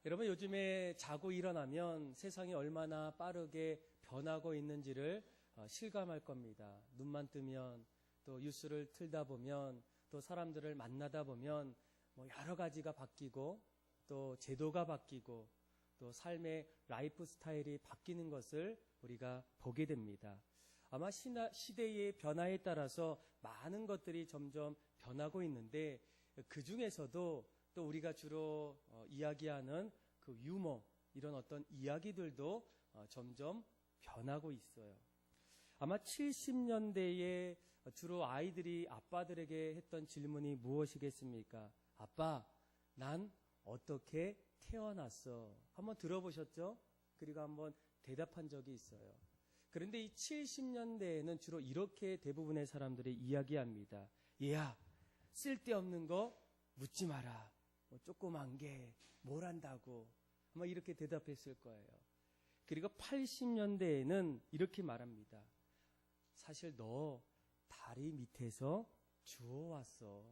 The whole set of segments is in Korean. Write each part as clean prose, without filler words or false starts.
여러분, 요즘에 자고 일어나면 세상이 얼마나 빠르게 변하고 있는지를 실감할 겁니다. 눈만 뜨면, 또 뉴스를 틀다 보면, 또 사람들을 만나다 보면 여러 가지가 바뀌고, 또 제도가 바뀌고, 또 삶의 라이프 스타일이 바뀌는 것을 우리가 보게 됩니다. 아마 시대의 변화에 따라서 많은 것들이 점점 변하고 있는데, 그 중에서도 또 우리가 주로 이야기하는 그 유머, 이런 어떤 이야기들도 점점 변하고 있어요. 아마 70년대에 주로 아이들이 아빠들에게 했던 질문이 무엇이겠습니까? 아빠, 난 어떻게 태어났어? 한번 들어보셨죠? 그리고 한번 대답한 적이 있어요. 그런데 이 70년대에는 주로 이렇게 대부분의 사람들이 이야기합니다. 얘야, 쓸데없는 거 묻지 마라. 조그만 게 뭘 안다고. 아마 이렇게 대답했을 거예요. 그리고 80년대에는 이렇게 말합니다. 사실 너 다리 밑에서 주워왔어.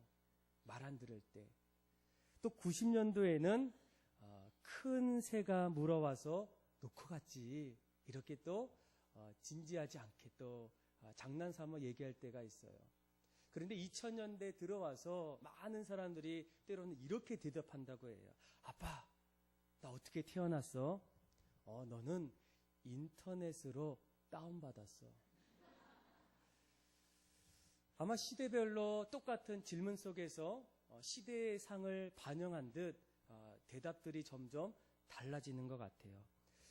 말 안 들을 때. 또 90년도에는 큰 새가 물어와서 놓고 갔지. 이렇게 또 진지하지 않게 또 장난삼아 얘기할 때가 있어요. 그런데 2000년대 들어와서 많은 사람들이 때로는 이렇게 대답한다고 해요. 아빠, 나 어떻게 태어났어? 너는 인터넷으로 다운받았어. 아마 시대별로 똑같은 질문 속에서 시대의 상을 반영한 듯 대답들이 점점 달라지는 것 같아요.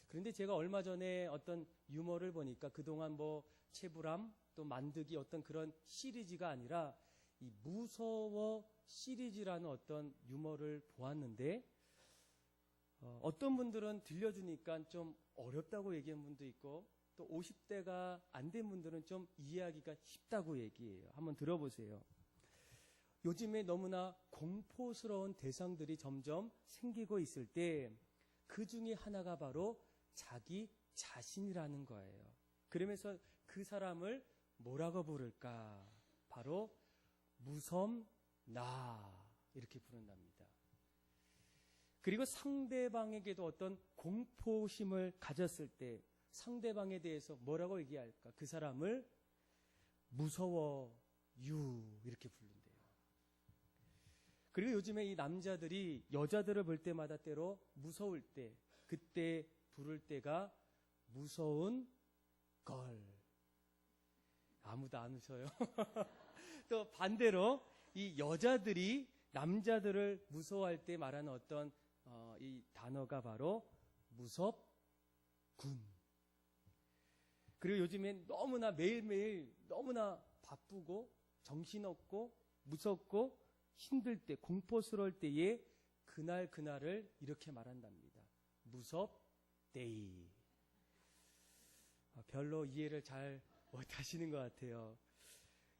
그런데 제가 얼마 전에 어떤 유머를 보니까 그동안 채불암 또 만드기 어떤 그런 시리즈가 아니라 이 무서워 시리즈라는 어떤 유머를 보았는데 어떤 분들은 들려주니까 좀 어렵다고 얘기한 분도 있고 또 50대가 안 된 분들은 좀 이해하기가 쉽다고 얘기해요. 한번 들어보세요. 요즘에 너무나 공포스러운 대상들이 점점 생기고 있을 때 그 중에 하나가 바로 자기 자신이라는 거예요. 그러면서 그 사람을 뭐라고 부를까? 바로 무섬나 이렇게 부른답니다. 그리고 상대방에게도 어떤 공포심을 가졌을 때 상대방에 대해서 뭐라고 얘기할까? 그 사람을 무서워 유 이렇게 부른대요. 그리고 요즘에 이 남자들이 여자들을 볼 때마다 때로 무서울 때 그때 부를 때가 무서운 걸. 아무도 안 웃어요. 또 반대로 이 여자들이 남자들을 무서워할 때 말하는 어떤 이 단어가 바로 무섭군. 그리고 요즘엔 너무나 매일매일 너무나 바쁘고 정신없고 무섭고 힘들 때 공포스러울 때에 그날을 이렇게 말한답니다. 무섭데이. 별로 이해를 잘 못하시는 것 같아요.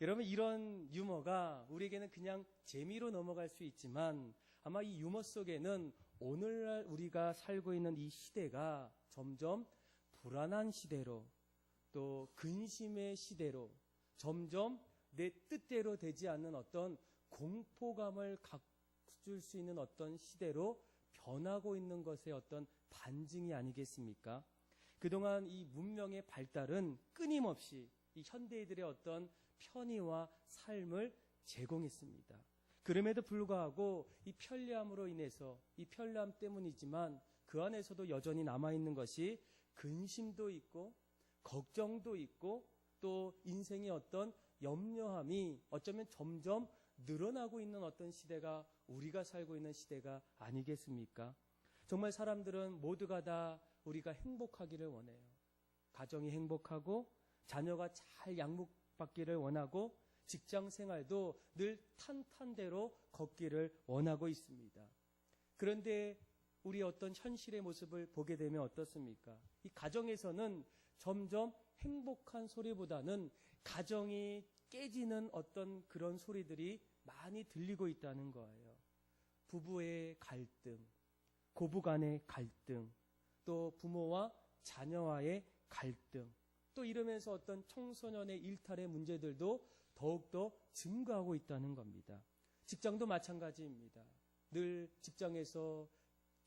여러분, 이런 유머가 우리에게는 그냥 재미로 넘어갈 수 있지만 아마 이 유머 속에는 오늘날 우리가 살고 있는 이 시대가 점점 불안한 시대로 또 근심의 시대로 점점 내 뜻대로 되지 않는 어떤 공포감을 갖줄 수 있는 어떤 시대로 변하고 있는 것의 어떤 반증이 아니겠습니까? 그동안 이 문명의 발달은 끊임없이 이 현대인들의 어떤 편의와 삶을 제공했습니다. 그럼에도 불구하고 이 편리함으로 인해서 이 편리함 때문이지만 그 안에서도 여전히 남아있는 것이 근심도 있고 걱정도 있고 또 인생의 어떤 염려함이 어쩌면 점점 늘어나고 있는 어떤 시대가 우리가 살고 있는 시대가 아니겠습니까? 정말 사람들은 모두가 다 우리가 행복하기를 원해요. 가정이 행복하고 자녀가 잘 양육받기를 원하고 직장 생활도 늘 탄탄대로 걷기를 원하고 있습니다. 그런데 우리 어떤 현실의 모습을 보게 되면 어떻습니까? 이 가정에서는 점점 행복한 소리보다는 가정이 깨지는 어떤 그런 소리들이 많이 들리고 있다는 거예요. 부부의 갈등, 고부간의 갈등, 또 부모와 자녀와의 갈등, 또 이러면서 어떤 청소년의 일탈의 문제들도 더욱더 증가하고 있다는 겁니다. 직장도 마찬가지입니다. 늘 직장에서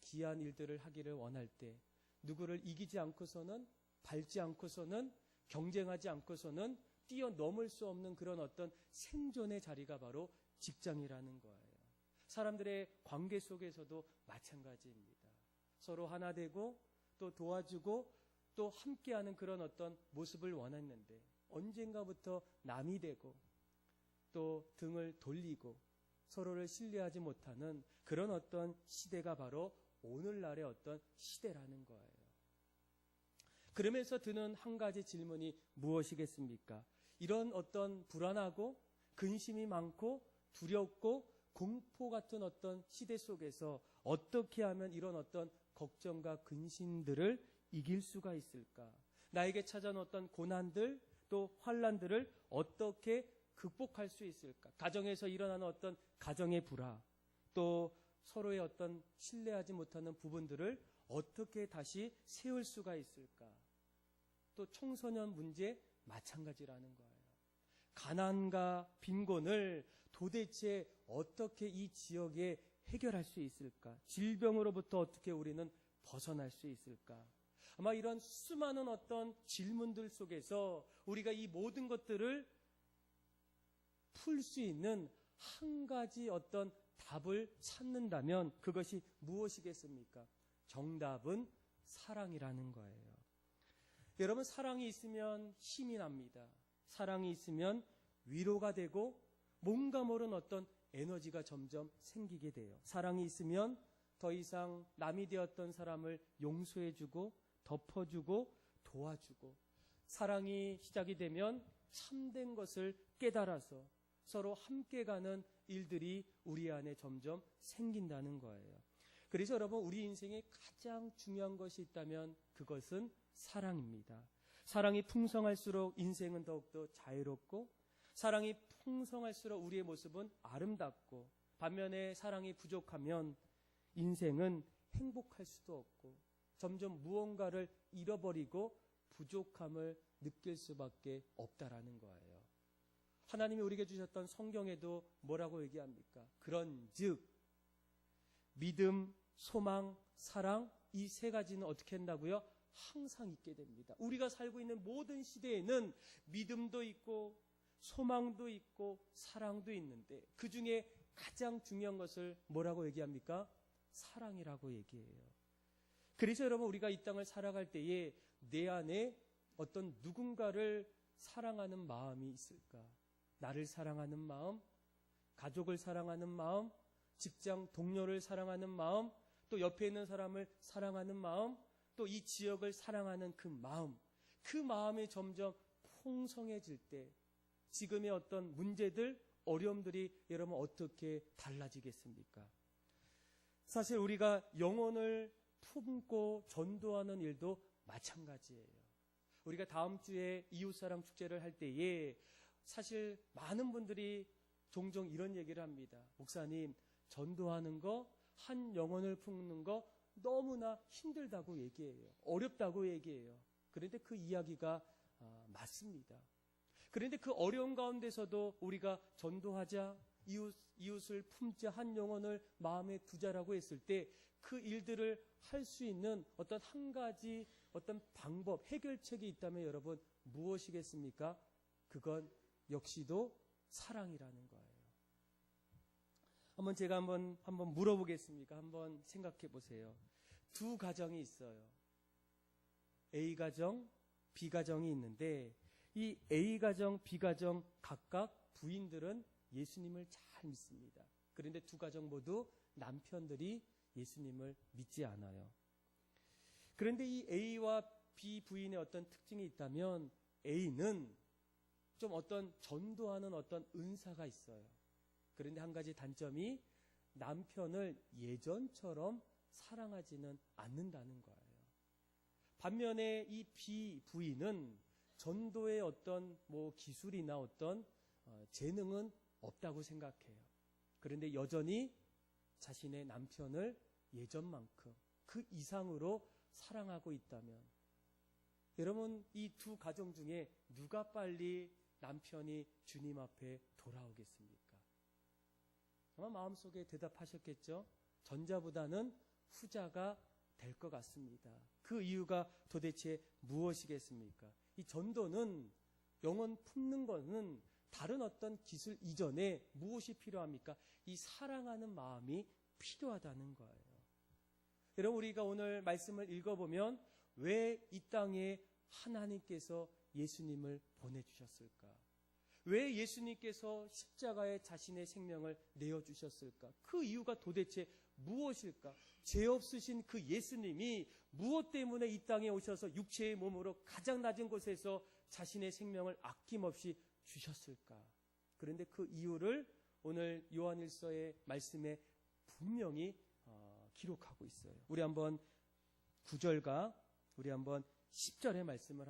귀한 일들을 하기를 원할 때, 누구를 이기지 않고서는, 밟지 않고서는, 경쟁하지 않고서는 뛰어넘을 수 없는 그런 어떤 생존의 자리가 바로 직장이라는 거예요. 사람들의 관계 속에서도 마찬가지입니다. 서로 하나 되고 또 도와주고 또 함께하는 그런 어떤 모습을 원했는데, 언젠가부터 남이 되고 또 등을 돌리고 서로를 신뢰하지 못하는 그런 어떤 시대가 바로 오늘날의 어떤 시대라는 거예요. 그러면서 드는 한 가지 질문이 무엇이겠습니까? 이런 어떤 불안하고 근심이 많고 두렵고 공포 같은 어떤 시대 속에서 어떻게 하면 이런 어떤 걱정과 근심들을 이길 수가 있을까? 나에게 찾아온 어떤 고난들 또 환난들을 어떻게 극복할 수 있을까? 가정에서 일어나는 어떤 가정의 불화, 또 서로의 어떤 신뢰하지 못하는 부분들을 어떻게 다시 세울 수가 있을까? 또 청소년 문제 마찬가지라는 거예요. 가난과 빈곤을 도대체 어떻게 이 지역에 해결할 수 있을까? 질병으로부터 어떻게 우리는 벗어날 수 있을까? 아마 이런 수많은 어떤 질문들 속에서 우리가 이 모든 것들을 풀 수 있는 한 가지 어떤 답을 찾는다면 그것이 무엇이겠습니까? 정답은 사랑이라는 거예요. 여러분, 사랑이 있으면 힘이 납니다. 사랑이 있으면 위로가 되고 뭔가 모른 어떤 에너지가 점점 생기게 돼요. 사랑이 있으면 더 이상 남이 되었던 사람을 용서해주고 덮어주고 도와주고, 사랑이 시작이 되면 참된 것을 깨달아서 서로 함께 가는 일들이 우리 안에 점점 생긴다는 거예요. 그래서 여러분, 우리 인생에 가장 중요한 것이 있다면 그것은 사랑입니다. 사랑이 풍성할수록 인생은 더욱더 자유롭고, 사랑이 풍성할수록 우리의 모습은 아름답고, 반면에 사랑이 부족하면 인생은 행복할 수도 없고 점점 무언가를 잃어버리고 부족함을 느낄 수밖에 없다라는 거예요. 하나님이 우리에게 주셨던 성경에도 뭐라고 얘기합니까? 그런즉 믿음, 소망, 사랑, 이 세 가지는 어떻게 한다고요? 항상 있게 됩니다. 우리가 살고 있는 모든 시대에는 믿음도 있고 소망도 있고 사랑도 있는데 그 중에 가장 중요한 것을 뭐라고 얘기합니까? 사랑이라고 얘기해요. 그래서 여러분, 우리가 이 땅을 살아갈 때에 내 안에 어떤 누군가를 사랑하는 마음이 있을까? 나를 사랑하는 마음, 가족을 사랑하는 마음, 직장 동료를 사랑하는 마음, 또 옆에 있는 사람을 사랑하는 마음, 또 이 지역을 사랑하는 그 마음이 점점 풍성해질 때 지금의 어떤 문제들, 어려움들이 여러분 어떻게 달라지겠습니까? 사실 우리가 영혼을 품고 전도하는 일도 마찬가지예요. 우리가 다음 주에 이웃사랑 축제를 할 때에 사실 많은 분들이 종종 이런 얘기를 합니다. 목사님, 전도하는 거, 한 영혼을 품는 거 너무나 힘들다고 얘기해요. 어렵다고 얘기해요. 그런데 그 이야기가 맞습니다. 그런데 그 어려운 가운데서도 우리가 전도하자, 이웃을 품자, 한 영혼을 마음에 두자라고 했을 때 그 일들을 할 수 있는 어떤 한 가지 어떤 방법, 해결책이 있다면 여러분 무엇이겠습니까? 그건 역시도 사랑이라는 거예요. 제가 한번 물어보겠습니까? 한번 생각해 보세요. 두 가정이 있어요. A 가정, B 가정이 있는데 이 A 가정, B 가정 각각 부인들은 예수님을 잘 믿습니다. 그런데 두 가정 모두 남편들이 예수님을 믿지 않아요. 그런데 이 A와 B 부인의 어떤 특징이 있다면 A는 좀 어떤 전도하는 어떤 은사가 있어요. 그런데 한 가지 단점이 남편을 예전처럼 사랑하지는 않는다는 거예요. 반면에 이 B 부인은 전도의 어떤 기술이나 어떤 재능은 없다고 생각해요. 그런데 여전히 자신의 남편을 예전만큼 그 이상으로 사랑하고 있다면 여러분, 이 두 가정 중에 누가 빨리 남편이 주님 앞에 돌아오겠습니까? 아마 마음속에 대답하셨겠죠? 전자보다는 후자가 될 것 같습니다. 그 이유가 도대체 무엇이겠습니까? 이 전도는 영혼 품는 것은 다른 어떤 기술 이전에 무엇이 필요합니까? 이 사랑하는 마음이 필요하다는 거예요. 여러분, 우리가 오늘 말씀을 읽어보면 왜 이 땅에 하나님께서 예수님을 보내주셨을까? 왜 예수님께서 십자가에 자신의 생명을 내어주셨을까? 그 이유가 도대체 무엇일까? 죄 없으신 그 예수님이 무엇 때문에 이 땅에 오셔서 육체의 몸으로 가장 낮은 곳에서 자신의 생명을 아낌없이 주셨을까? 그런데 그 이유를 오늘 요한일서의 말씀에 분명히 기록하고 있어요. 우리 한번 9절과 우리 한번 10절의 말씀을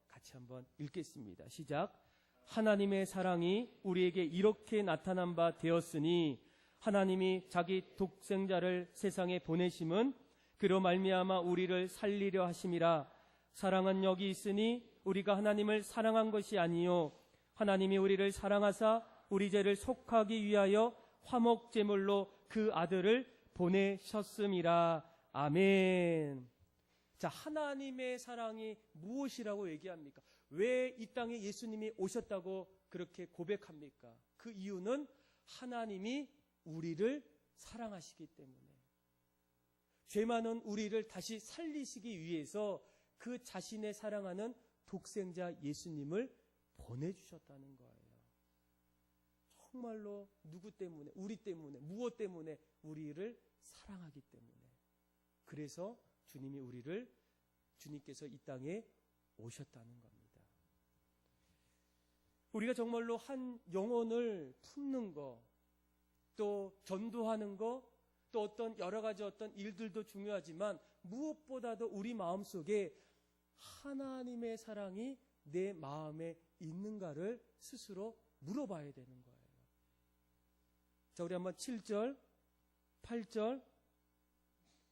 같이 한번 읽겠습니다. 시작. 하나님의 사랑이 우리에게 이렇게 나타난 바 되었으니 하나님이 자기 독생자를 세상에 보내심은 그로 말미암아 우리를 살리려 하심이라. 사랑은 여기 있으니 우리가 하나님을 사랑한 것이 아니요 하나님이 우리를 사랑하사 우리 죄를 속하기 위하여 화목제물로 그 아들을 보내셨음이라. 아멘. 자, 하나님의 사랑이 무엇이라고 얘기합니까? 왜 이 땅에 예수님이 오셨다고 그렇게 고백합니까? 그 이유는 하나님이 우리를 사랑하시기 때문에, 죄 많은 우리를 다시 살리시기 위해서 그 자신의 사랑하는 독생자 예수님을 보내주셨다는 거예요. 정말로 누구 때문에, 우리 때문에, 무엇 때문에? 우리를 사랑하기 때문에. 그래서 주님께서 이 땅에 오셨다는 겁니다. 우리가 정말로 한 영혼을 품는 거, 또 전도하는 거, 또 어떤 여러 가지 어떤 일들도 중요하지만 무엇보다도 우리 마음속에 하나님의 사랑이 내 마음에 있는가를 스스로 물어봐야 되는 거예요. 자, 우리 한번 7절, 8절,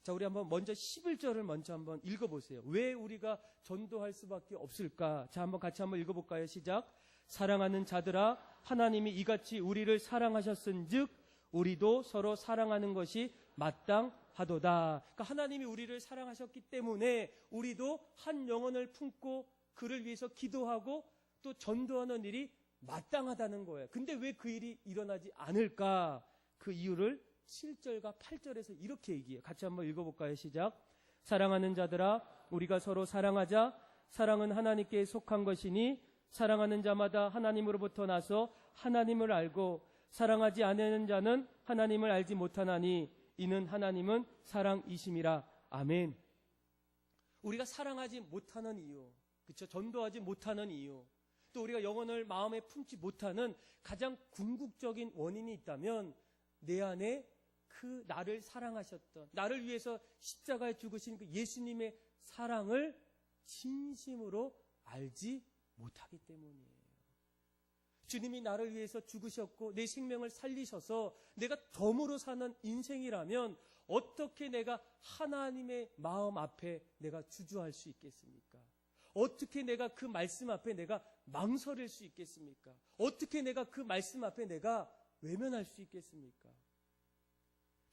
자, 우리 한번 먼저 11절을 먼저 한번 읽어보세요. 왜 우리가 전도할 수밖에 없을까? 자, 같이 한번 읽어볼까요? 시작. 사랑하는 자들아, 하나님이 이같이 우리를 사랑하셨은즉 우리도 서로 사랑하는 것이 마땅하도다. 그러니까 하나님이 우리를 사랑하셨기 때문에 우리도 한 영혼을 품고 그를 위해서 기도하고 또 전도하는 일이 마땅하다는 거예요. 근데 왜 그 일이 일어나지 않을까? 그 이유를 7절과 8절에서 이렇게 얘기해요. 같이 한번 읽어볼까요? 시작. 사랑하는 자들아, 우리가 서로 사랑하자. 사랑은 하나님께 속한 것이니 사랑하는 자마다 하나님으로부터 나서 하나님을 알고 사랑하지 않는 자는 하나님을 알지 못하나니 이는 하나님은 사랑이심이라. 아멘. 우리가 사랑하지 못하는 이유, 그렇죠? 전도하지 못하는 이유, 또 우리가 영혼을 마음에 품지 못하는 가장 궁극적인 원인이 있다면 내 안에 그 나를 사랑하셨던, 나를 위해서 십자가에 죽으신 그 예수님의 사랑을 진심으로 알지 못하기 때문이에요. 주님이 나를 위해서 죽으셨고 내 생명을 살리셔서 내가 덤으로 사는 인생이라면 어떻게 내가 하나님의 마음 앞에 내가 주저할 수 있겠습니까? 어떻게 내가 그 말씀 앞에 내가 망설일 수 있겠습니까? 어떻게 내가 그 말씀 앞에 내가 외면할 수 있겠습니까?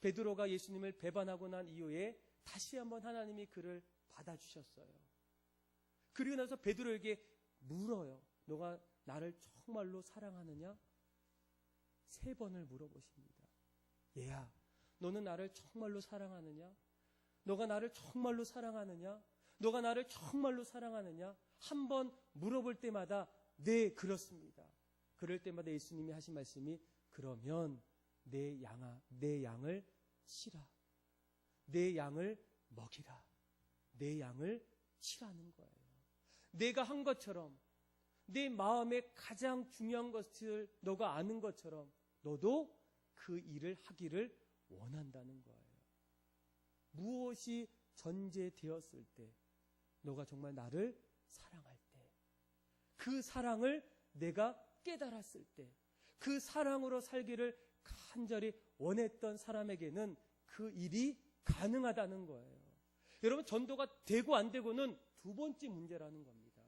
베드로가 예수님을 배반하고 난 이후에 다시 한번 하나님이 그를 받아주셨어요. 그리고 나서 베드로에게 물어요. 너가 나를 정말로 사랑하느냐? 3번을 물어보십니다. 얘야, 너는 나를 정말로 사랑하느냐? 너가 나를 정말로 사랑하느냐? 너가 나를 정말로 사랑하느냐? 한 번 물어볼 때마다 네, 그렇습니다. 그럴 때마다 예수님이 하신 말씀이 그러면 내 양을 치라. 내 양을 먹이라. 내 양을 치라는 거예요. 내가 한 것처럼 내 마음에 가장 중요한 것을 너가 아는 것처럼 너도 그 일을 하기를 원한다는 거예요. 무엇이 전제되었을 때 너가 정말 나를 사랑할 때, 그 사랑을 내가 깨달았을 때, 그 사랑으로 살기를 간절히 원했던 사람에게는 그 일이 가능하다는 거예요. 여러분, 전도가 되고 안 되고는 2번째 문제라는 겁니다.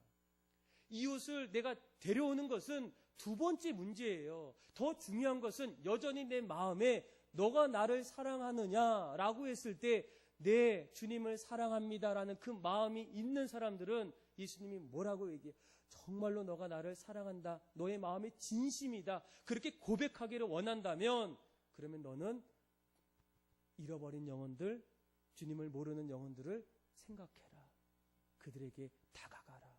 이웃을 내가 데려오는 것은 2번째 문제예요. 더 중요한 것은 여전히 내 마음에 너가 나를 사랑하느냐라고 했을 때 내 주님을 사랑합니다라는 그 마음이 있는 사람들은 예수님이 뭐라고 얘기해요? 정말로 너가 나를 사랑한다. 너의 마음이 진심이다. 그렇게 고백하기를 원한다면 그러면 너는 잃어버린 영혼들, 주님을 모르는 영혼들을 생각해라. 그들에게 다가가라.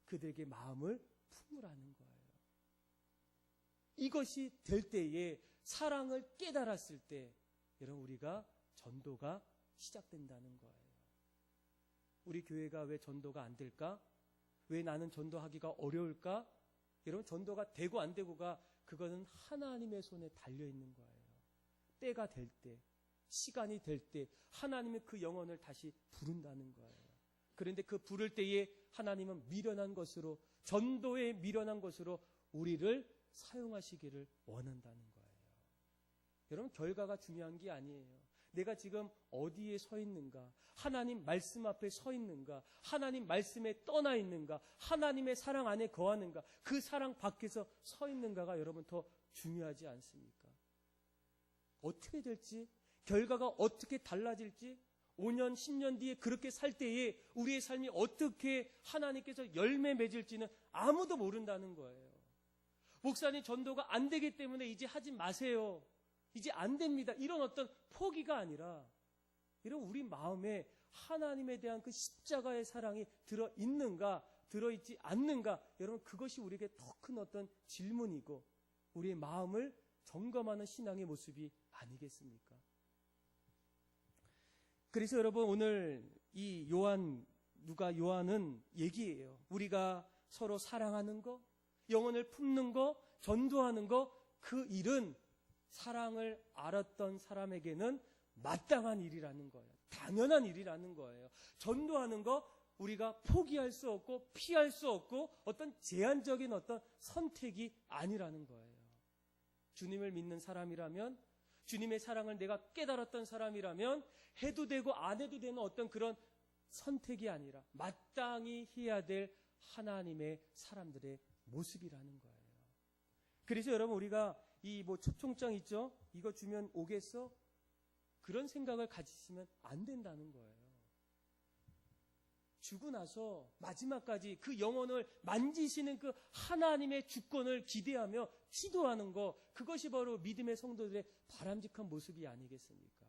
그들에게 마음을 품으라는 거예요. 이것이 될 때에 사랑을 깨달았을 때 여러분 우리가 전도가 시작된다는 거예요. 우리 교회가 왜 전도가 안 될까? 왜 나는 전도하기가 어려울까? 여러분 전도가 되고 안 되고가 그거는 하나님의 손에 달려있는 거예요. 때가 될 때, 시간이 될 때 하나님의 그 영혼을 다시 부른다는 거예요. 그런데 그 부를 때에 하나님은 미련한 것으로, 전도에 미련한 것으로 우리를 사용하시기를 원한다는 거예요. 여러분 결과가 중요한 게 아니에요. 내가 지금 어디에 서 있는가? 하나님 말씀 앞에 서 있는가? 하나님 말씀에 떠나 있는가? 하나님의 사랑 안에 거하는가? 그 사랑 밖에서 서 있는가가 여러분 더 중요하지 않습니까? 어떻게 될지, 결과가 어떻게 달라질지, 5년, 10년 뒤에 그렇게 살 때에 우리의 삶이 어떻게 하나님께서 열매 맺을지는 아무도 모른다는 거예요. 목사님 전도가 안 되기 때문에 이제 하지 마세요. 이제 안 됩니다. 이런 어떤 포기가 아니라 이런 우리 마음에 하나님에 대한 그 십자가의 사랑이 들어있는가 들어있지 않는가, 여러분 그것이 우리에게 더 큰 어떤 질문이고 우리의 마음을 점검하는 신앙의 모습이 아니겠습니까? 그래서 여러분 오늘 이 요한은 얘기해요. 우리가 서로 사랑하는 거, 영혼을 품는 거, 전도하는 거, 그 일은 사랑을 알았던 사람에게는 마땅한 일이라는 거예요. 당연한 일이라는 거예요. 전도하는 거 우리가 포기할 수 없고 피할 수 없고 어떤 제한적인 어떤 선택이 아니라는 거예요. 주님을 믿는 사람이라면, 주님의 사랑을 내가 깨달았던 사람이라면 해도 되고 안 해도 되는 어떤 그런 선택이 아니라 마땅히 해야 될 하나님의 사람들의 모습이라는 거예요. 그래서 여러분 우리가 이 초청장 있죠? 이거 주면 오겠어? 그런 생각을 가지시면 안 된다는 거예요. 주고 나서 마지막까지 그 영혼을 만지시는 그 하나님의 주권을 기대하며 기도하는 거, 그것이 바로 믿음의 성도들의 바람직한 모습이 아니겠습니까?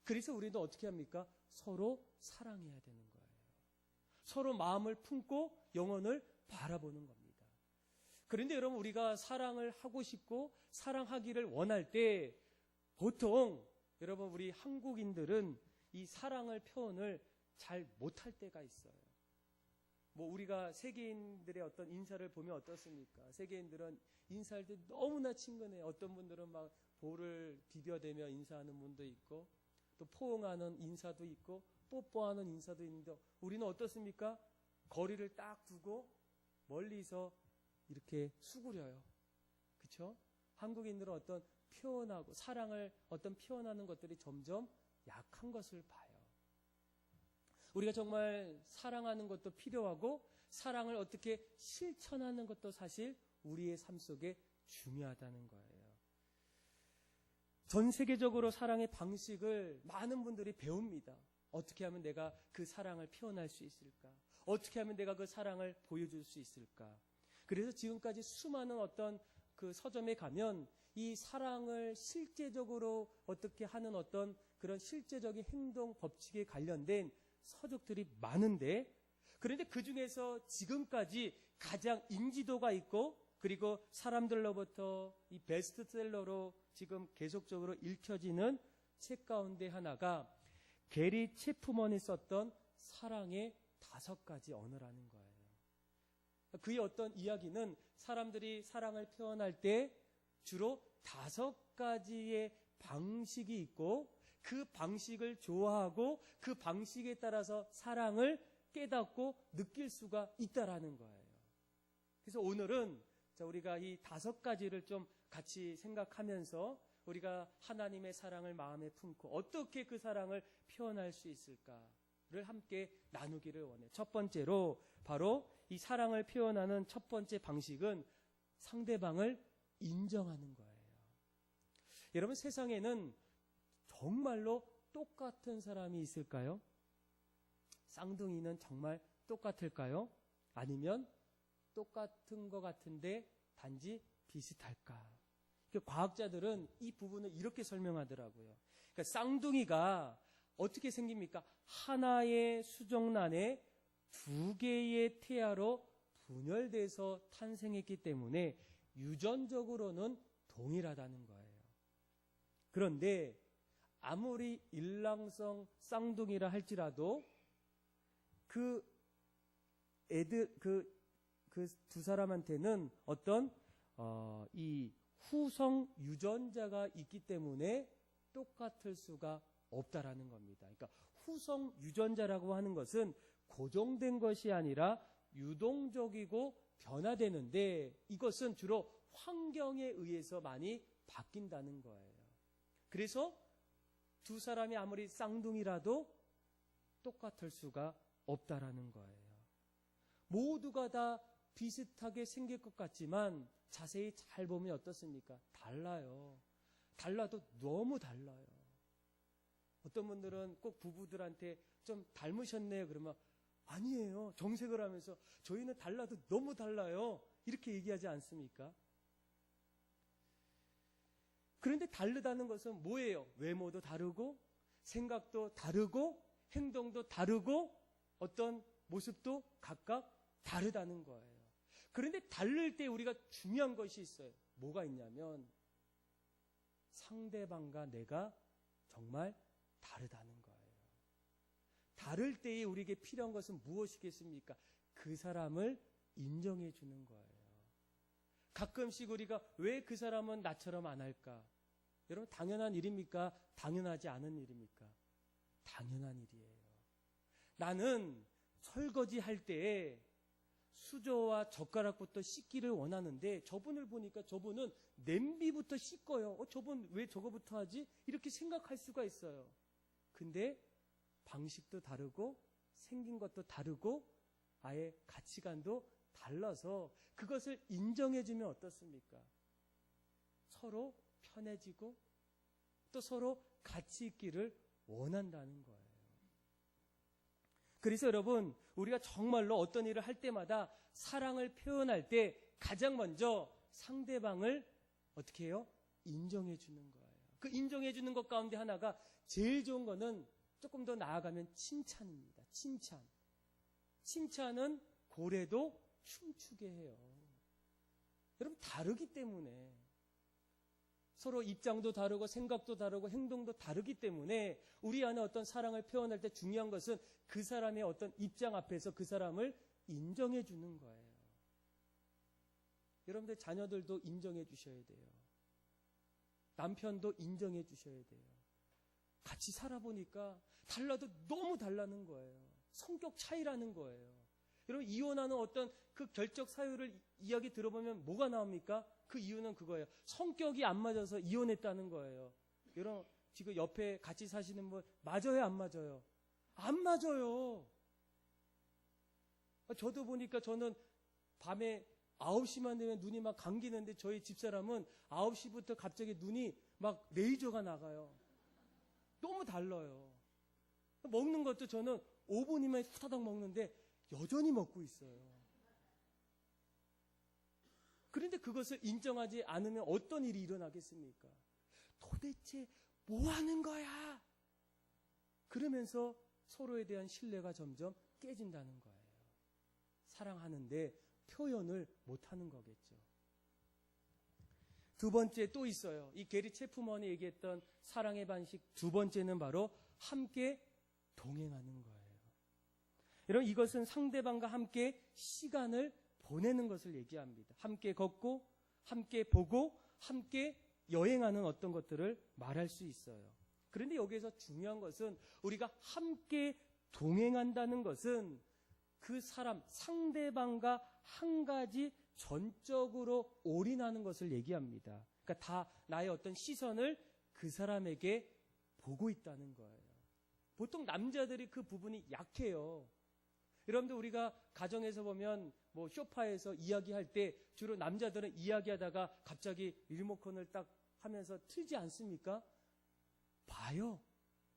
그래서 우리는 어떻게 합니까? 서로 사랑해야 되는 거예요. 서로 마음을 품고 영혼을 바라보는 겁니다. 그런데 여러분 우리가 사랑을 하고 싶고 사랑하기를 원할 때 보통 여러분 우리 한국인들은 이 사랑을 표현을 잘 못할 때가 있어요. 우리가 세계인들의 어떤 인사를 보면 어떻습니까? 세계인들은 인사할 때 너무나 친근해요. 어떤 분들은 막 볼을 비벼대며 인사하는 분도 있고 또 포옹하는 인사도 있고 뽀뽀하는 인사도 있는데 우리는 어떻습니까? 거리를 딱 두고 멀리서 이렇게 수그려요. 그렇죠? 한국인들은 어떤 표현하고 사랑을 어떤 표현하는 것들이 점점 약한 것을 봐요. 우리가 정말 사랑하는 것도 필요하고 사랑을 어떻게 실천하는 것도 사실 우리의 삶 속에 중요하다는 거예요. 전 세계적으로 사랑의 방식을 많은 분들이 배웁니다. 어떻게 하면 내가 그 사랑을 표현할 수 있을까? 어떻게 하면 내가 그 사랑을 보여줄 수 있을까? 그래서 지금까지 수많은 어떤 그 서점에 가면 이 사랑을 실제적으로 어떻게 하는 어떤 그런 실제적인 행동 법칙에 관련된 서적들이 많은데, 그런데 그 중에서 지금까지 가장 인지도가 있고 그리고 사람들로부터 이 베스트셀러로 지금 계속적으로 읽혀지는 책 가운데 하나가 게리 체프먼이 썼던 사랑의 5가지 언어라는 거예요. 그의 어떤 이야기는 사람들이 사랑을 표현할 때 주로 5가지의 방식이 있고 그 방식을 좋아하고 그 방식에 따라서 사랑을 깨닫고 느낄 수가 있다라는 거예요. 그래서 오늘은 우리가 이 5가지를 좀 같이 생각하면서 우리가 하나님의 사랑을 마음에 품고 어떻게 그 사랑을 표현할 수 있을까를 함께 나누기를 원해요. 첫 번째로 바로 이 사랑을 표현하는 첫 번째 방식은 상대방을 인정하는 거예요. 여러분 세상에는 정말로 똑같은 사람이 있을까요? 쌍둥이는 정말 똑같을까요? 아니면 똑같은 것 같은데 단지 비슷할까? 과학자들은 이 부분을 이렇게 설명하더라고요. 그러니까 쌍둥이가 어떻게 생깁니까? 하나의 수정란에 두 개의 태아로 분열돼서 탄생했기 때문에 유전적으로는 동일하다는 거예요. 그런데 아무리 일랑성 쌍둥이라 할지라도 그 두 사람한테는 어떤 이 후성 유전자가 있기 때문에 똑같을 수가 없다라는 겁니다. 그러니까 후성 유전자라고 하는 것은 고정된 것이 아니라 유동적이고 변화되는데 이것은 주로 환경에 의해서 많이 바뀐다는 거예요. 그래서 두 사람이 아무리 쌍둥이라도 똑같을 수가 없다라는 거예요. 모두가 다 비슷하게 생길 것 같지만 자세히 잘 보면 어떻습니까? 달라요. 달라도 너무 달라요. 어떤 분들은 꼭 부부들한테 좀 닮으셨네요. 그러면 아니에요. 정색을 하면서 저희는 달라도 너무 달라요. 이렇게 얘기하지 않습니까? 그런데 다르다는 것은 뭐예요? 외모도 다르고 생각도 다르고 행동도 다르고 어떤 모습도 각각 다르다는 거예요. 그런데 다를 때 우리가 중요한 것이 있어요. 뭐가 있냐면 상대방과 내가 정말 다르다는 거예요. 다를 때에 우리에게 필요한 것은 무엇이겠습니까? 그 사람을 인정해 주는 거예요. 가끔씩 우리가 왜 그 사람은 나처럼 안 할까? 여러분 당연한 일입니까? 당연하지 않은 일입니까? 당연한 일이에요. 나는 설거지 할 때에 수저와 젓가락부터 씻기를 원하는데 저분을 보니까 저분은 냄비부터 씻어요. 저분 왜 저거부터 하지? 이렇게 생각할 수가 있어요. 근데 방식도 다르고 생긴 것도 다르고 아예 가치관도 달라서 그것을 인정해주면 어떻습니까? 서로 편해지고 또 서로 같이 있기를 원한다는 거예요. 그래서 여러분 우리가 정말로 어떤 일을 할 때마다 사랑을 표현할 때 가장 먼저 상대방을 어떻게 해요? 인정해 주는 거예요. 그 인정해 주는 것 가운데 하나가 제일 좋은 거는 조금 더 나아가면 칭찬입니다. 칭찬. 칭찬은 고래도 춤추게 해요. 여러분 다르기 때문에 서로 입장도 다르고 생각도 다르고 행동도 다르기 때문에 우리 안에 어떤 사랑을 표현할 때 중요한 것은 그 사람의 어떤 입장 앞에서 그 사람을 인정해 주는 거예요. 여러분들 자녀들도 인정해 주셔야 돼요. 남편도 인정해 주셔야 돼요. 같이 살아보니까 달라도 너무 달라는 거예요. 성격 차이라는 거예요. 여러분 이혼하는 어떤 그 결적 사유를 이야기 들어보면 뭐가 나옵니까? 그 이유는 그거예요. 성격이 안 맞아서 이혼했다는 거예요. 여러분 지금 옆에 같이 사시는 분 맞아요? 안 맞아요? 안 맞아요. 저도 보니까 저는 밤에 9시만 되면 눈이 막 감기는데 저희 집사람은 9시부터 갑자기 눈이 막 레이저가 나가요. 너무 달라요. 먹는 것도 저는 5분이면 후다닥 먹는데 여전히 먹고 있어요. 그런데 그것을 인정하지 않으면 어떤 일이 일어나겠습니까? 도대체 뭐 하는 거야? 그러면서 서로에 대한 신뢰가 점점 깨진다는 거예요. 사랑하는데 표현을 못하는 거겠죠. 두 번째 또 있어요. 이 게리 체프먼이 얘기했던 사랑의 반식 두 번째는 바로 함께 동행하는 거예요. 여러분 이것은 상대방과 함께 시간을 보내는 것을 얘기합니다. 함께 걷고 함께 보고 함께 여행하는 어떤 것들을 말할 수 있어요. 그런데 여기에서 중요한 것은 우리가 함께 동행한다는 것은 그 사람 상대방과 한 가지 전적으로 올인하는 것을 얘기합니다. 그러니까 다 나의 어떤 시선을 그 사람에게 보고 있다는 거예요. 보통 남자들이 그 부분이 약해요. 여러분들 우리가 가정에서 보면 뭐 소파에서 이야기할 때 주로 남자들은 이야기하다가 갑자기 리모컨을 딱 하면서 틀지 않습니까? 봐요.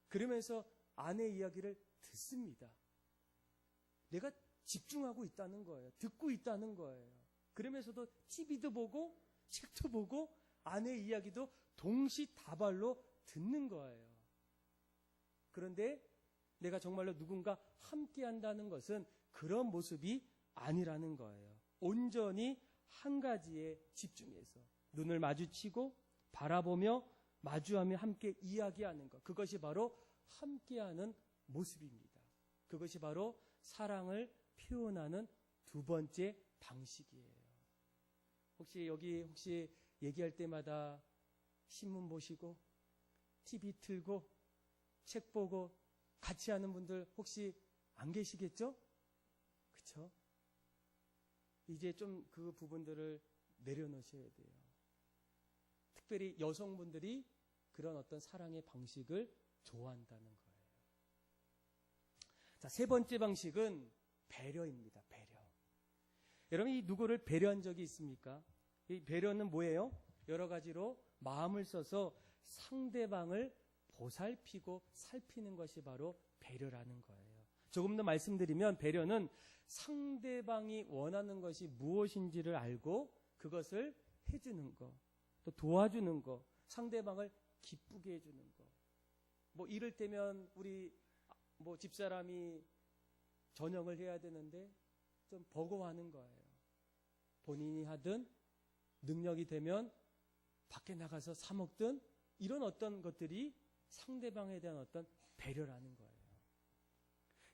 그러면서 아내 이야기를 듣습니다. 내가 집중하고 있다는 거예요. 듣고 있다는 거예요. 그러면서도 TV도 보고 책도 보고 아내 이야기도 동시다발로 듣는 거예요. 그런데 내가 정말로 누군가 함께 한다는 것은 그런 모습이 아니라는 거예요. 온전히 한 가지에 집중해서 눈을 마주치고 바라보며 마주하며 함께 이야기하는 것. 그것이 바로 함께하는 모습입니다. 그것이 바로 사랑을 표현하는 두 번째 방식이에요. 혹시 얘기할 때마다 신문 보시고 TV 틀고 책 보고 같이 하는 분들 혹시 안 계시겠죠? 그렇죠? 이제 좀 그 부분들을 내려놓으셔야 돼요. 특별히 여성분들이 그런 어떤 사랑의 방식을 좋아한다는 거예요. 자, 세 번째 방식은 배려입니다. 배려. 여러분, 이 누구를 배려한 적이 있습니까? 이 배려는 뭐예요? 여러 가지로 마음을 써서 상대방을 보살피고 살피는 것이 바로 배려라는 거예요. 조금 더 말씀드리면 배려는 상대방이 원하는 것이 무엇인지를 알고 그것을 해주는 거, 또 도와주는 거, 상대방을 기쁘게 해주는 거. 뭐 이를테면 우리 집사람이 전역을 해야 되는데 좀 버거워하는 거예요. 본인이 하든 능력이 되면 밖에 나가서 사 먹든 이런 어떤 것들이 상대방에 대한 어떤 배려라는 거예요.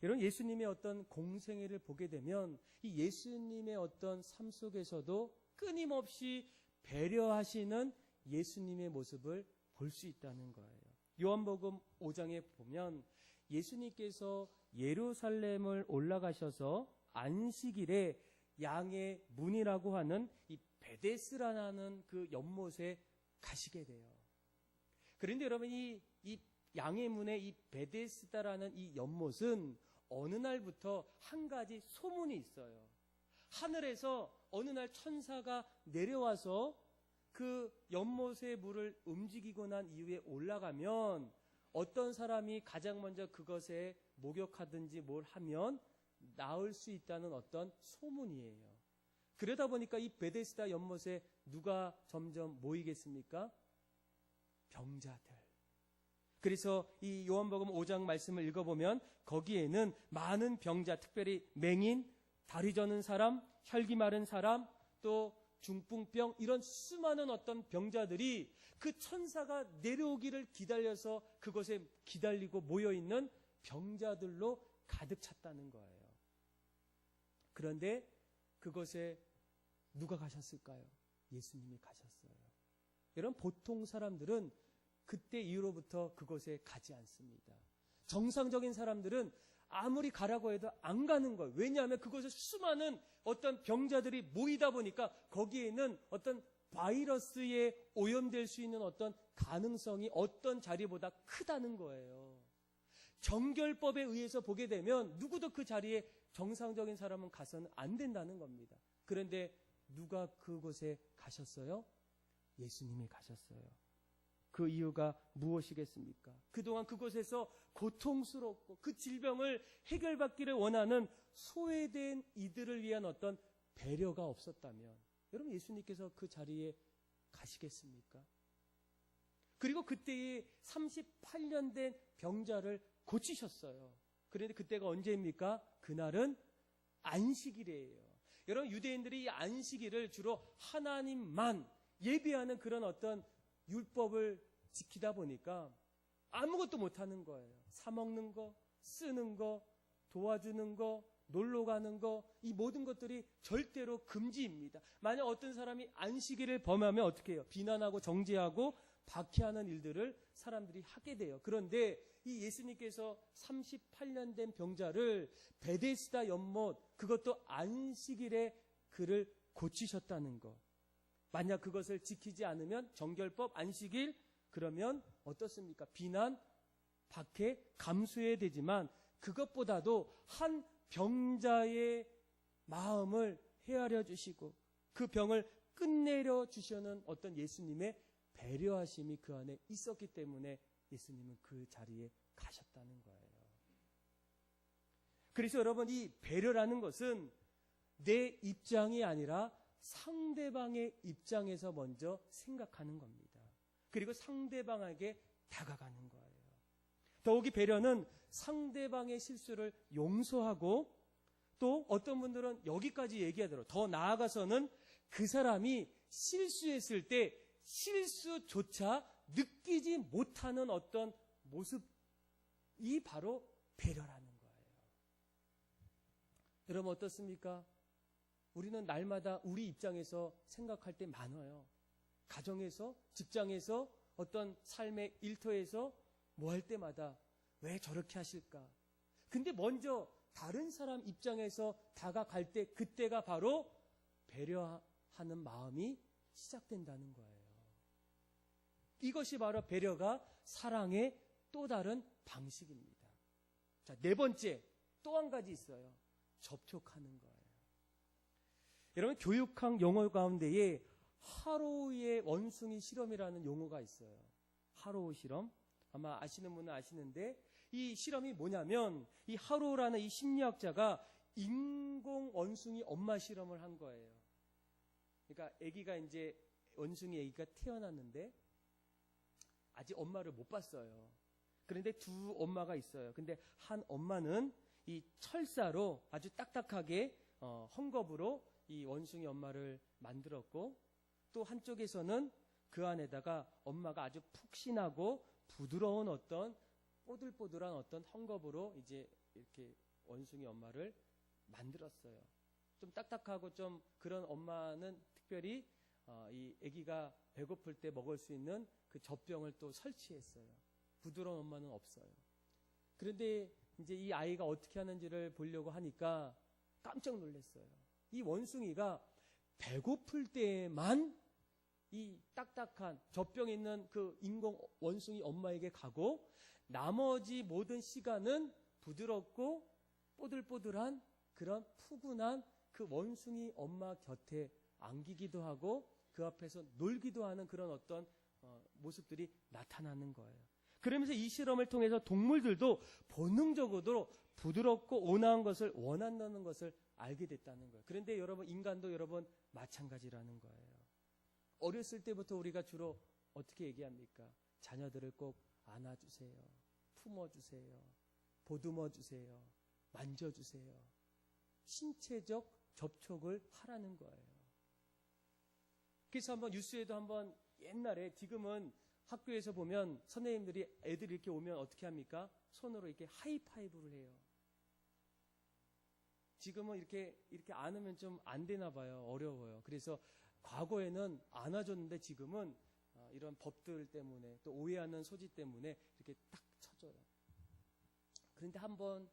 여러분, 예수님의 어떤 공생애를 보게 되면 이 예수님의 어떤 삶 속에서도 끊임없이 배려하시는 예수님의 모습을 볼 수 있다는 거예요. 요한복음 5장에 보면 예수님께서 예루살렘을 올라가셔서 안식일에 양의 문이라고 하는 이 베데스라는 그 연못에 가시게 돼요. 그런데 여러분, 이 양의 문의 이 베데스다라는 이 연못은 어느 날부터 한 가지 소문이 있어요. 하늘에서 어느 날 천사가 내려와서 그 연못의 물을 움직이고 난 이후에 올라가면 어떤 사람이 가장 먼저 그것에 목욕하든지 뭘 하면 나을 수 있다는 어떤 소문이에요. 그러다 보니까 이 베데스다 연못에 누가 점점 모이겠습니까? 병자들. 그래서 이 요한복음 5장 말씀을 읽어보면 거기에는 많은 병자, 특별히 맹인, 다리 저는 사람, 혈기 마른 사람, 또 중풍병, 이런 수많은 어떤 병자들이 그 천사가 내려오기를 기다려서 그곳에 기다리고 모여있는 병자들로 가득 찼다는 거예요. 그런데 그곳에 누가 가셨을까요? 예수님이 가셨어요. 여러분, 보통 사람들은 그때 이후로부터 그곳에 가지 않습니다. 정상적인 사람들은 아무리 가라고 해도 안 가는 거예요. 왜냐하면 그곳에 수많은 어떤 병자들이 모이다 보니까 거기에는 어떤 바이러스에 오염될 수 있는 어떤 가능성이 어떤 자리보다 크다는 거예요. 정결법에 의해서 보게 되면 누구도 그 자리에 정상적인 사람은 가서는 안 된다는 겁니다. 그런데 누가 그곳에 가셨어요? 예수님이 가셨어요. 그 이유가 무엇이겠습니까? 그동안 그곳에서 고통스럽고 그 질병을 해결받기를 원하는 소외된 이들을 위한 어떤 배려가 없었다면 여러분, 예수님께서 그 자리에 가시겠습니까? 그리고 그때에 38년 된 병자를 고치셨어요. 그런데 그때가 언제입니까? 그날은 안식일이에요. 여러분, 유대인들이 이 안식일을 주로 하나님만 예배하는 그런 어떤 율법을 지키다 보니까 아무것도 못하는 거예요. 사 먹는 거, 쓰는 거, 도와주는 거, 놀러 가는 거, 이 모든 것들이 절대로 금지입니다. 만약 어떤 사람이 안식일을 범하면 어떻게 해요? 비난하고 정죄하고 박해하는 일들을 사람들이 하게 돼요. 그런데 이 예수님께서 38년 된 병자를 베데스다 연못, 그것도 안식일에 그를 고치셨다는 것. 만약 그것을 지키지 않으면 정결법, 안식일, 그러면 어떻습니까? 비난, 박해, 감수해야 되지만 그것보다도 한 병자의 마음을 헤아려 주시고 그 병을 끝내려 주시는 어떤 예수님의 배려하심이 그 안에 있었기 때문에 예수님은 그 자리에 가셨다는 거예요. 그래서 여러분, 이 배려라는 것은 내 입장이 아니라 상대방의 입장에서 먼저 생각하는 겁니다. 그리고 상대방에게 다가가는 거예요. 더욱이 배려는 상대방의 실수를 용서하고, 또 어떤 분들은 여기까지 얘기하도록, 더 나아가서는 그 사람이 실수했을 때 실수조차 느끼지 못하는 어떤 모습이 바로 배려라는 거예요. 여러분 어떻습니까? 우리는 날마다 우리 입장에서 생각할 때 많아요. 가정에서, 직장에서, 어떤 삶의 일터에서 뭐 할 때마다 왜 저렇게 하실까? 근데 먼저 다른 사람 입장에서 다가갈 때 그때가 바로 배려하는 마음이 시작된다는 거예요. 이것이 바로 배려가 사랑의 또 다른 방식입니다. 자, 네 번째, 또 한 가지 있어요. 접촉하는 거예요. 여러분, 교육학 용어 가운데에 하로우의 원숭이 실험이라는 용어가 있어요. 하로우 실험. 아마 아시는 분은 아시는데, 이 실험이 뭐냐면, 이 하로우라는 이 심리학자가 인공 원숭이 엄마 실험을 한 거예요. 그러니까 아기가 이제 원숭이 아기가 태어났는데 아직 엄마를 못 봤어요. 그런데 두 엄마가 있어요. 근데 한 엄마는 이 철사로 아주 딱딱하게 헝겊으로 이 원숭이 엄마를 만들었고, 또 한쪽에서는 그 안에다가 엄마가 아주 푹신하고 부드러운 어떤 뽀들뽀들한 어떤 헝겊으로 이제 이렇게 원숭이 엄마를 만들었어요. 좀 딱딱하고 좀 그런 엄마는 특별히 이 아기가 배고플 때 먹을 수 있는 그 젖병을 또 설치했어요. 부드러운 엄마는 없어요. 그런데 이제 이 아이가 어떻게 하는지를 보려고 하니까 깜짝 놀랐어요. 이 원숭이가 배고플 때만 이 딱딱한 젖병 있는 그 인공 원숭이 엄마에게 가고, 나머지 모든 시간은 부드럽고 뽀들뽀들한 그런 푸근한 그 원숭이 엄마 곁에 안기기도 하고 그 앞에서 놀기도 하는 그런 어떤 모습들이 나타나는 거예요. 그러면서 이 실험을 통해서 동물들도 본능적으로 부드럽고 온화한 것을 원한다는 것을 알게 됐다는 거예요. 그런데 여러분, 인간도 여러분 마찬가지라는 거예요. 어렸을 때부터 우리가 주로 어떻게 얘기합니까? 자녀들을 꼭 안아주세요. 품어주세요. 보듬어주세요. 만져주세요. 신체적 접촉을 하라는 거예요. 그래서 한번 뉴스에도 한번 옛날에, 지금은 학교에서 보면 선생님들이 애들이 이렇게 오면 어떻게 합니까? 손으로 이렇게 하이파이브를 해요. 지금은 이렇게 안으면 좀 안 되나 봐요. 어려워요. 그래서 과거에는 안아줬는데 지금은 이런 법들 때문에 또 오해하는 소지 때문에 이렇게 딱 쳐줘요. 그런데 한번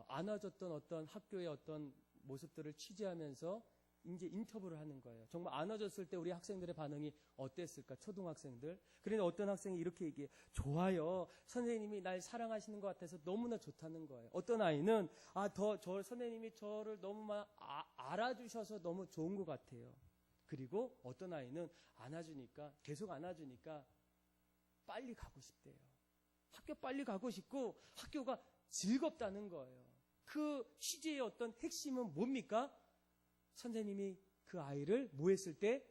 안아줬던 어떤 학교의 어떤 모습들을 취재하면서 이제 인터뷰를 하는 거예요. 정말 안아줬을 때 우리 학생들의 반응이 어땠을까? 초등학생들. 그런데 어떤 학생이 이렇게 얘기해요. 좋아요. 선생님이 날 사랑하시는 것 같아서 너무나 좋다는 거예요. 어떤 아이는 선생님이 저를 너무 알아주셔서 너무 좋은 것 같아요. 그리고 어떤 아이는 계속 안아주니까 빨리 가고 싶대요. 학교 빨리 가고 싶고 학교가 즐겁다는 거예요. 그 취재의 어떤 핵심은 뭡니까? 선생님이 그 아이를 뭐 했을 때?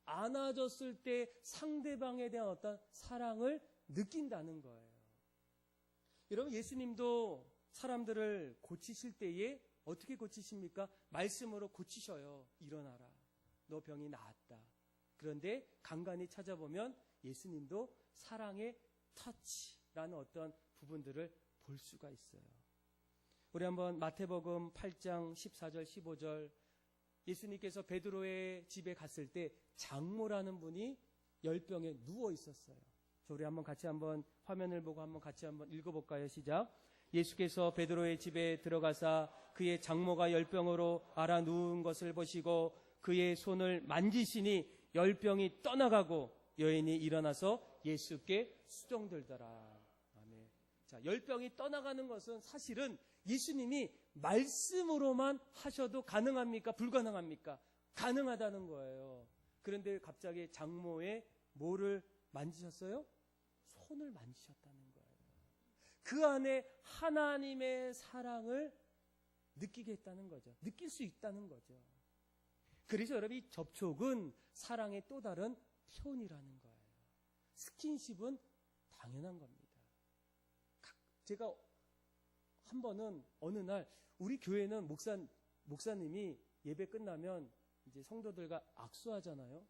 안아줬을 때 상대방에 대한 어떤 사랑을 느낀다는 거예요. 여러분, 예수님도 사람들을 고치실 때에 어떻게 고치십니까? 말씀으로 고치셔요. 일어나라. 너 병이 나았다. 그런데 간간히 찾아보면 예수님도 사랑의 터치라는 어떤 부분들을 볼 수가 있어요. 우리 한번 마태복음 8장 14절 15절, 예수님께서 베드로의 집에 갔을 때 장모라는 분이 열병에 누워 있었어요. 우리 한번 같이 한번 화면을 보고 한번 같이 한번 읽어볼까요? 시작. 예수께서 베드로의 집에 들어가사 그의 장모가 열병으로 앓아 누운 것을 보시고 그의 손을 만지시니 열병이 떠나가고 여인이 일어나서 예수께 수종들더라. 아멘. 자, 열병이 떠나가는 것은 사실은 예수님이 말씀으로만 하셔도 가능합니까? 불가능합니까? 가능하다는 거예요. 그런데 갑자기 장모의 뭐를 만지셨어요? 손을 만지셨다는 그 안에 하나님의 사랑을 느끼게 했다는 거죠. 느낄 수 있다는 거죠. 그래서 여러분, 이 접촉은 사랑의 또 다른 표현이라는 거예요. 스킨십은 당연한 겁니다. 제가 한 번은 어느 날 우리 교회는 목사님이 예배 끝나면 이제 성도들과 악수하잖아요.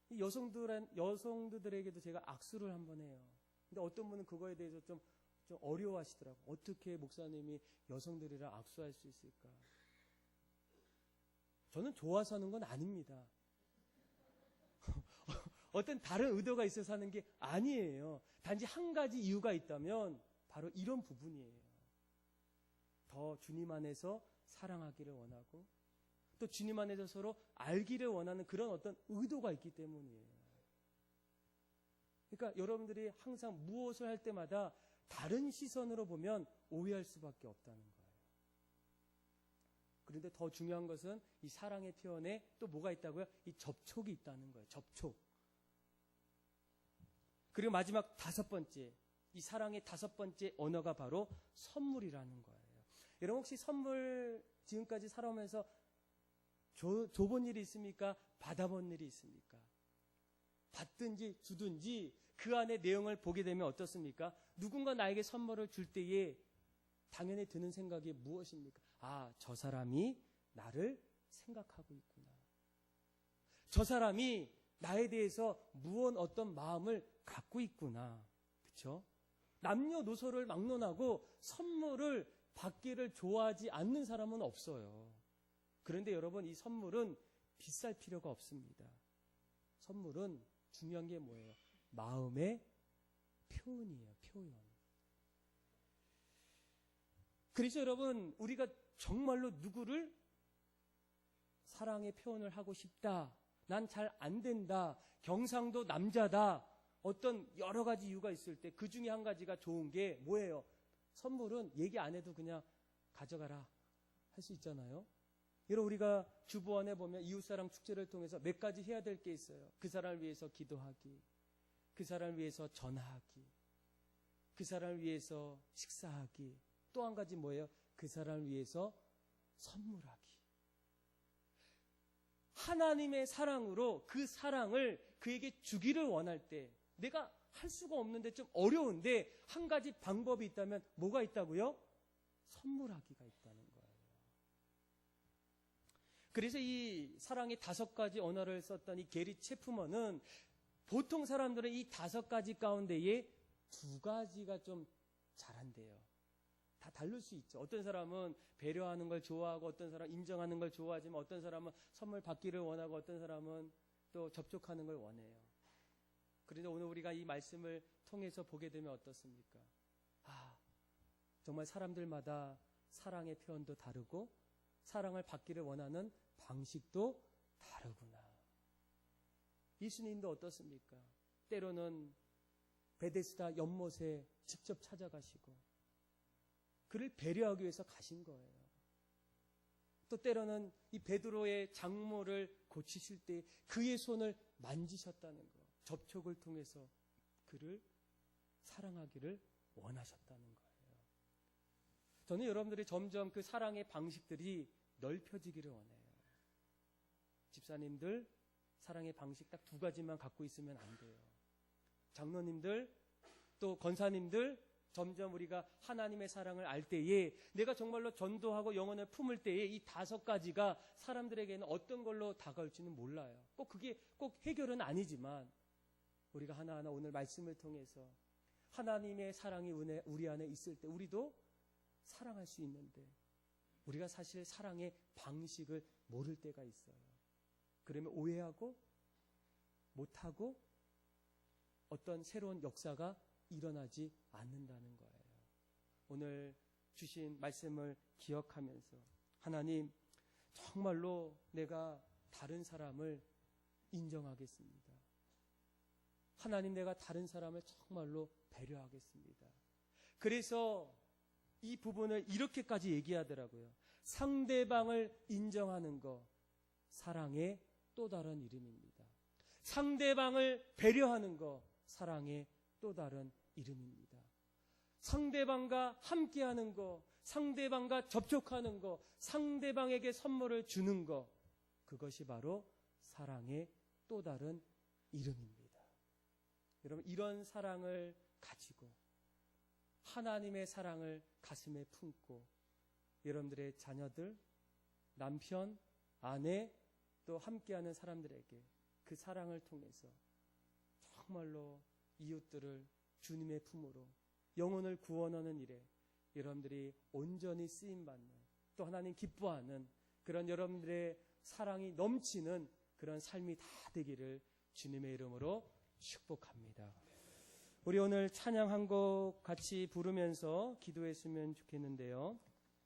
이 여성들에게도 제가 악수를 한번 해요. 근데 어떤 분은 그거에 대해서 좀 어려워하시더라고요. 어떻게 목사님이 여성들이랑 악수할 수 있을까? 저는 좋아서 하는 건 아닙니다. 어떤 다른 의도가 있어서 하는 게 아니에요. 단지 한 가지 이유가 있다면 바로 이런 부분이에요. 더 주님 안에서 사랑하기를 원하고 또 주님 안에서 서로 알기를 원하는 그런 어떤 의도가 있기 때문이에요. 그러니까 여러분들이 항상 무엇을 할 때마다 다른 시선으로 보면 오해할 수밖에 없다는 거예요. 그런데 더 중요한 것은 이 사랑의 표현에 또 뭐가 있다고요? 이 접촉이 있다는 거예요. 접촉. 그리고 마지막 5번째, 이 사랑의 5번째 언어가 바로 선물이라는 거예요. 여러분 혹시 선물 지금까지 살아오면서 줘본 일이 있습니까? 받아본 일이 있습니까? 받든지 주든지 그 안에 내용을 보게 되면 어떻습니까? 누군가 나에게 선물을 줄 때에 당연히 드는 생각이 무엇입니까? 아, 저 사람이 나를 생각하고 있구나. 저 사람이 나에 대해서 어떤 마음을 갖고 있구나. 그렇죠? 남녀노소를 막론하고 선물을 받기를 좋아하지 않는 사람은 없어요. 그런데 여러분, 이 선물은 비쌀 필요가 없습니다. 선물은 중요한 게 뭐예요? 마음의 표현이에요. 표현. 그래서 여러분, 우리가 정말로 누구를 사랑의 표현을 하고 싶다, 난 잘 안 된다, 경상도 남자다, 어떤 여러 가지 이유가 있을 때 그 중에 한 가지가 좋은 게 뭐예요? 선물은 얘기 안 해도 그냥 가져가라 할 수 있잖아요. 여러분, 우리가 주보안에 보면 이웃사랑 축제를 통해서 몇 가지 해야 될 게 있어요. 그 사람을 위해서 기도하기, 그 사람을 위해서 전화하기, 그 사람을 위해서 식사하기, 또 한 가지 뭐예요? 그 사람을 위해서 선물하기. 하나님의 사랑으로 그 사랑을 그에게 주기를 원할 때, 내가 할 수가 없는데 좀 어려운데 한 가지 방법이 있다면 뭐가 있다고요? 선물하기가 있다는 거예요. 그래서 이 사랑의 5가지 언어를 썼던 이 게리 체프먼은 보통 사람들은 이 5가지 가운데에 2가지가 좀 잘한대요. 다 다를 수 있죠. 어떤 사람은 배려하는 걸 좋아하고, 어떤 사람은 인정하는 걸 좋아하지만, 어떤 사람은 선물 받기를 원하고, 어떤 사람은 또 접촉하는 걸 원해요. 그런데 오늘 우리가 이 말씀을 통해서 보게 되면 어떻습니까? 아, 정말 사람들마다 사랑의 표현도 다르고 사랑을 받기를 원하는 방식도 다르구나. 예수님도 어떻습니까? 때로는 베데스다 연못에 직접 찾아가시고 그를 배려하기 위해서 가신 거예요. 또 때로는 이 베드로의 장모를 고치실 때 그의 손을 만지셨다는 거, 접촉을 통해서 그를 사랑하기를 원하셨다는 거예요. 저는 여러분들이 점점 그 사랑의 방식들이 넓혀지기를 원해요. 집사님들, 사랑의 방식 딱 2가지만 갖고 있으면 안 돼요. 장로님들, 또 권사님들, 점점 우리가 하나님의 사랑을 알 때에 내가 정말로 전도하고 영혼을 품을 때에 이 5가지가 사람들에게는 어떤 걸로 다가올지는 몰라요. 그게 꼭 해결은 아니지만 우리가 하나하나 오늘 말씀을 통해서 하나님의 사랑이 우리 안에 있을 때 우리도 사랑할 수 있는데 우리가 사실 사랑의 방식을 모를 때가 있어요. 그러면 오해하고 못하고 어떤 새로운 역사가 일어나지 않는다는 거예요. 오늘 주신 말씀을 기억하면서 하나님, 정말로 내가 다른 사람을 인정하겠습니다. 하나님, 내가 다른 사람을 정말로 배려하겠습니다. 그래서 이 부분을 이렇게까지 얘기하더라고요. 상대방을 인정하는 것, 사랑의 또 다른 이름입니다. 상대방을 배려하는 것, 사랑의 또 다른 이름입니다. 상대방과 함께하는 거, 상대방과 접촉하는 거, 상대방에게 선물을 주는 거, 그것이 바로 사랑의 또 다른 이름입니다. 여러분, 이런 사랑을 가지고 하나님의 사랑을 가슴에 품고 여러분들의 자녀들, 남편, 아내, 또 함께하는 사람들에게 그 사랑을 통해서 정말로 이웃들을 주님의 품으로 영혼을 구원하는 일에 여러분들이 온전히 쓰임받는, 또 하나님 기뻐하는 그런 여러분들의 사랑이 넘치는 그런 삶이 다 되기를 주님의 이름으로 축복합니다. 우리 오늘 찬양 한 곡 같이 부르면서 기도했으면 좋겠는데요.